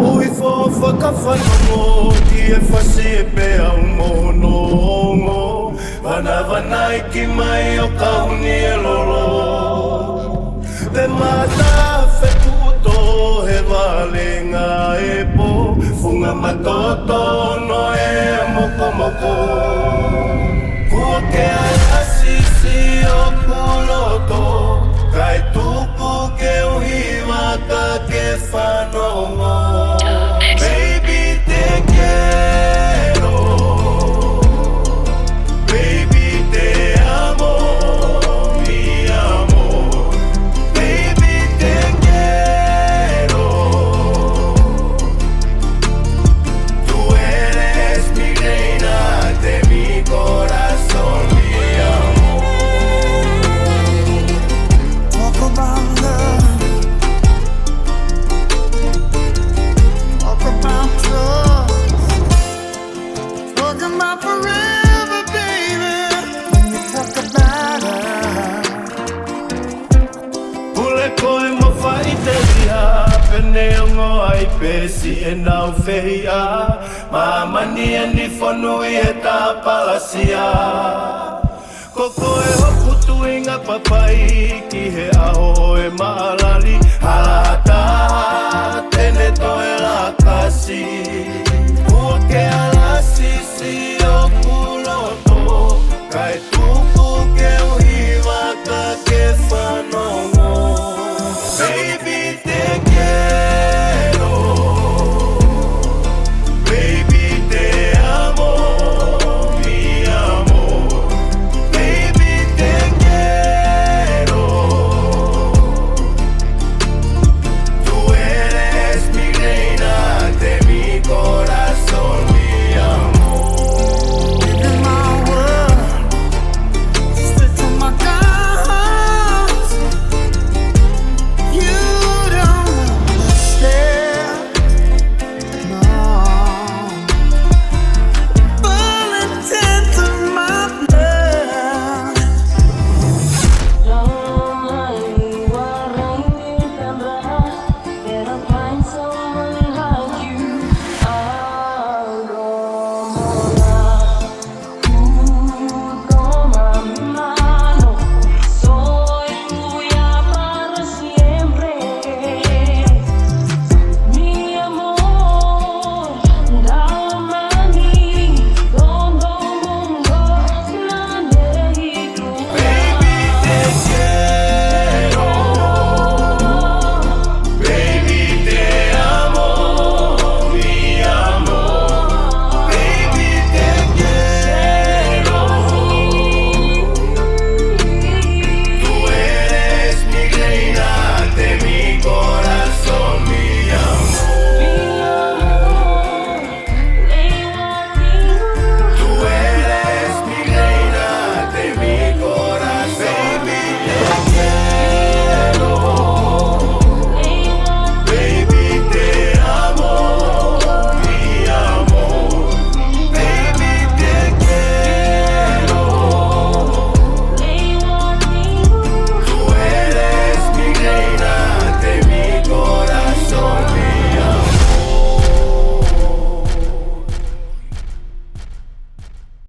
Ui fo whakawhanongo ki e whasi e pēa umonongo Wana iki mai o kauni e lolo Te mata wheputo he walenga e po Funga matoto no e moko moko Kua ke ai asisi o kuloto Kai tupu ke uhiwa ka ke whanongo Baby te quiero Baby te amo Mi amor Baby te quiero Tú eres mi reina de mi corazón Mi amor Talk about love. Talk about trust. Talk about forever, baby. When you talk about love. Pule koe mo whaiteria Pene ongo ai pesi e nau whehia Mamani e ni whanui e tā palasia Ko koe hopu tuinga papai Ki he aho e maalali Halata tene toe la kasi